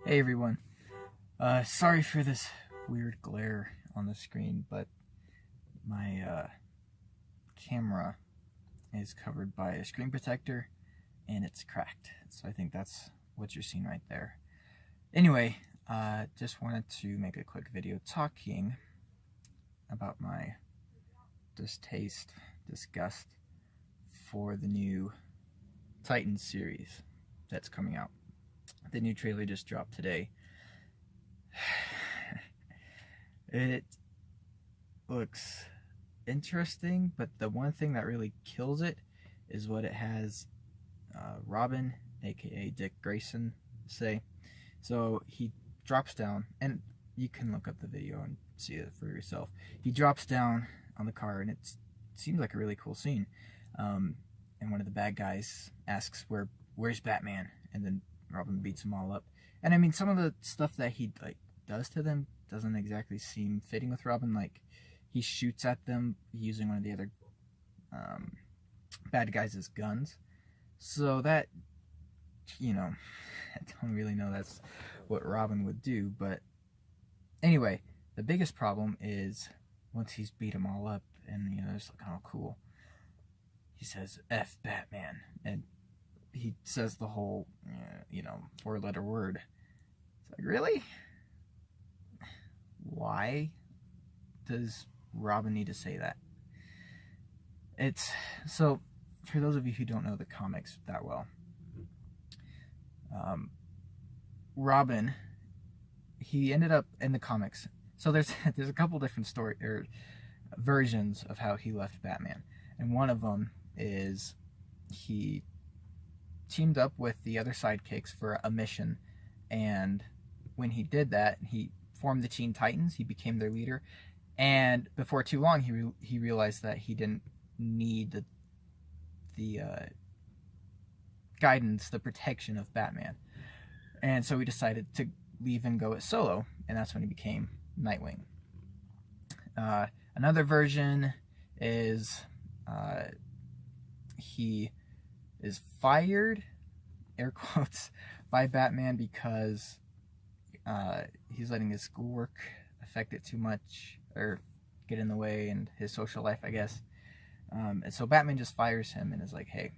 Hey everyone. Sorry for this weird glare on the screen, but my camera is covered by a screen protector and it's cracked. So I think that's what you're seeing right there. Anyway, just wanted to make a quick video talking about my disgust for the new Titans series that's coming out. The new trailer just dropped today. It looks interesting, but the one thing that really kills it is what it has Robin, aka Dick Grayson, say. So he drops down, and you can look up the video and see it for yourself. He drops down on the car, and it seems like a really cool scene. And one of the bad guys asks, "Where's Batman?" And then Robin beats them all up. And I mean, some of the stuff that he does to them doesn't exactly seem fitting with Robin. Like, he shoots at them using one of the other bad guys' guns. So that, I don't really know that's what Robin would do. But anyway, the biggest problem is once he's beat them all up and, it's looking all cool, he says, "F Batman." And he says the whole, 4-letter word. It's like, really? Why does Robin need to say that? So, for those of you who don't know the comics that well, Robin, he ended up in the comics. So there's a couple different versions of how he left Batman, and one of them is he teamed up with the other sidekicks for a mission, and when he did that, he formed the Teen Titans. He became their leader, and before too long, he realized that he didn't need the guidance, the protection of Batman, and so he decided to leave and go it solo, and that's when he became Nightwing. Another version is he is fired, air quotes, by Batman because he's letting his schoolwork affect it too much or get in the way, and his social life, I guess. And so Batman just fires him and is like, "Hey,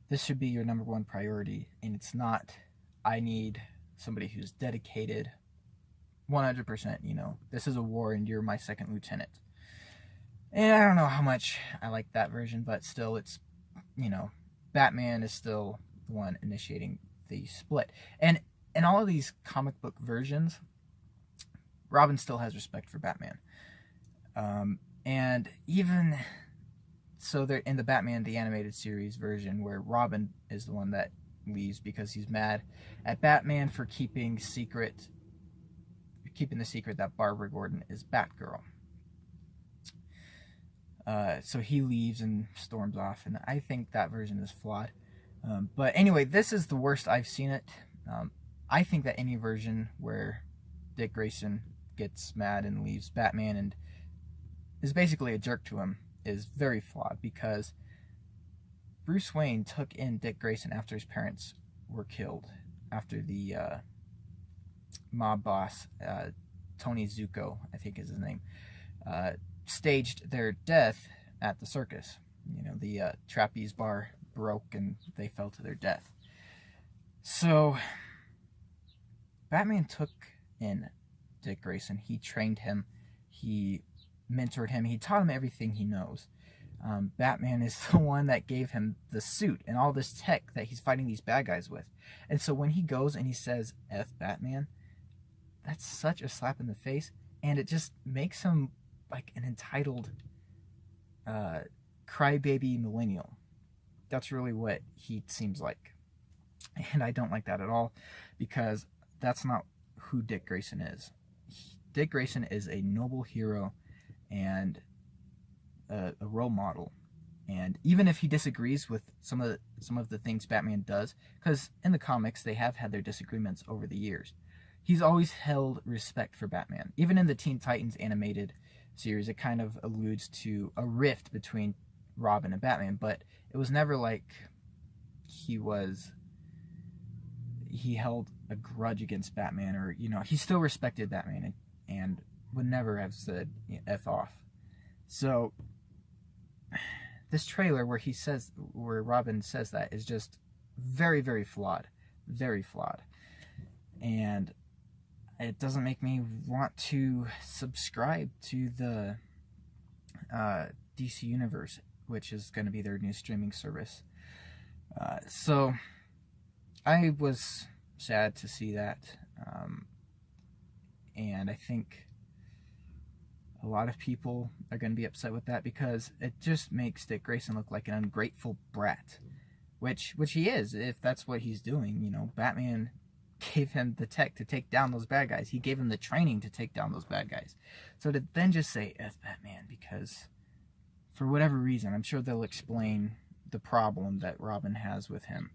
this should be your number one priority, and it's not. I need somebody who's dedicated 100%. This is a war, and you're my second lieutenant." And I don't know how much I like that version, but still, it's, Batman is still the one initiating the split. And in all of these comic book versions, Robin still has respect for Batman. And even so, they're in the Batman the Animated Series version, where Robin is the one that leaves because he's mad at Batman for keeping the secret that Barbara Gordon is Batgirl. So he leaves and storms off, and I think that version is flawed. But anyway, this is the worst I've seen it. I think that any version where Dick Grayson gets mad and leaves Batman and is basically a jerk to him is very flawed, because Bruce Wayne took in Dick Grayson after his parents were killed, after the mob boss, Tony Zuko, I think is his name, staged their death at the circus. The trapeze bar broke and they fell to their death. So Batman took in Dick Grayson. He trained him. He mentored him. He taught him everything he knows. Batman is the one that gave him the suit and all this tech that he's fighting these bad guys with. And so when he goes and he says, "F Batman," that's such a slap in the face, and it just makes him like an entitled crybaby millennial. That's really what he seems like, and I don't like that at all, because that's not who Dick Grayson is. Dick Grayson is a noble hero and a role model, and even if he disagrees with some of the things Batman does, because in the comics they have had their disagreements over the years, he's always held respect for Batman. Even in the Teen Titans animated series, it kind of alludes to a rift between Robin and Batman, but it was never like he was, he held a grudge against Batman, or he still respected Batman and would never have said F off. So this trailer where Robin says that is just very, very flawed. Very flawed. And it doesn't make me want to subscribe to the DC Universe, which is going to be their new streaming service. So I was sad to see that. And I think a lot of people are going to be upset with that, because it just makes Dick Grayson look like an ungrateful brat, which he is, if that's what he's doing. Batman gave him the tech to take down those bad guys. He gave him the training to take down those bad guys. So to then just say F Batman because for whatever reason, I'm sure they'll explain the problem that Robin has with him.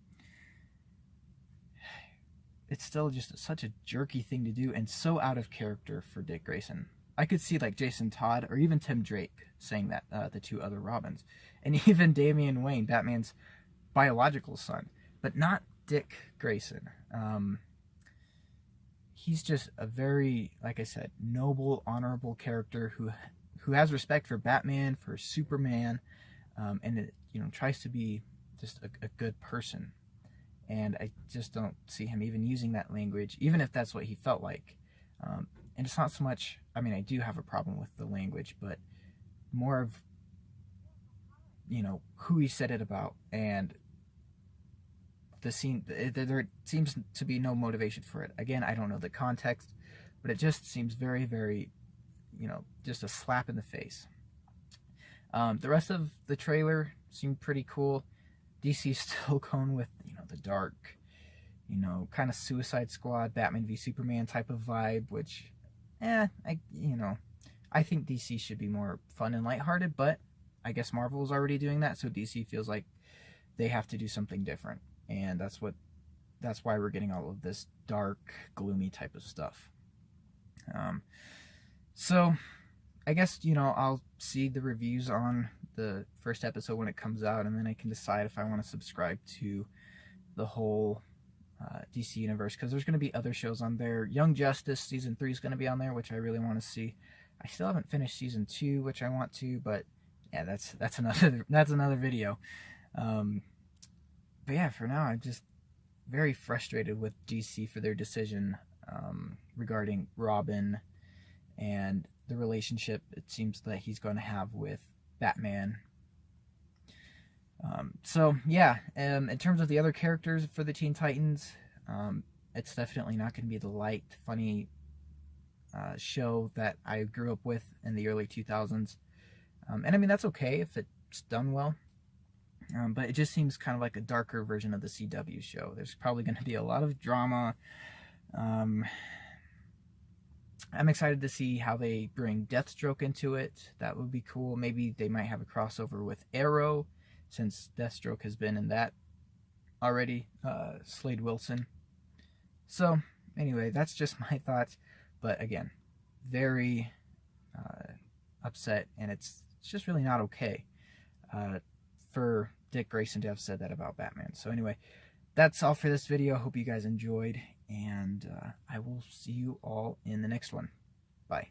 It's still just such a jerky thing to do and so out of character for Dick Grayson. I could see like Jason Todd or even Tim Drake saying that, the two other Robins. And even Damian Wayne, Batman's biological son. But not Dick Grayson. He's just a very, like I said, noble, honorable character who has respect for Batman, for Superman, and it, tries to be just a good person. And I just don't see him even using that language, even if that's what he felt like. And it's not so much, I mean, I do have a problem with the language, but more of, who he said it about, and the scene. There seems to be no motivation for it. Again, I don't know the context, but it just seems very, very, just a slap in the face. The rest of the trailer seemed pretty cool. DC's still going with, the dark, kind of Suicide Squad, Batman v Superman type of vibe, which, I think DC should be more fun and lighthearted, but I guess Marvel is already doing that, so DC feels like they have to do something different. And that's why we're getting all of this dark, gloomy type of stuff. So I guess, I'll see the reviews on the first episode when it comes out, and then I can decide if I want to subscribe to the whole DC universe, because there's going to be other shows on there. Young Justice season 3 is going to be on there, which I really want to see. I still haven't finished season 2, which I want to, but yeah, that's another video. But yeah, for now, I'm just very frustrated with DC for their decision regarding Robin and the relationship it seems that he's going to have with Batman. So yeah, in terms of the other characters for the Teen Titans, it's definitely not going to be the light, funny show that I grew up with in the early 2000s. And I mean, that's okay if it's done well. But it just seems kind of like a darker version of the CW show. There's probably going to be a lot of drama. I'm excited to see how they bring Deathstroke into it. That would be cool. Maybe they might have a crossover with Arrow, since Deathstroke has been in that already. Slade Wilson. So, anyway, that's just my thoughts. But again, very upset, and it's just really not okay for Dick Grayson to have said that about Batman. So anyway, that's all for this video. Hope you guys enjoyed, and I will see you all in the next one. Bye.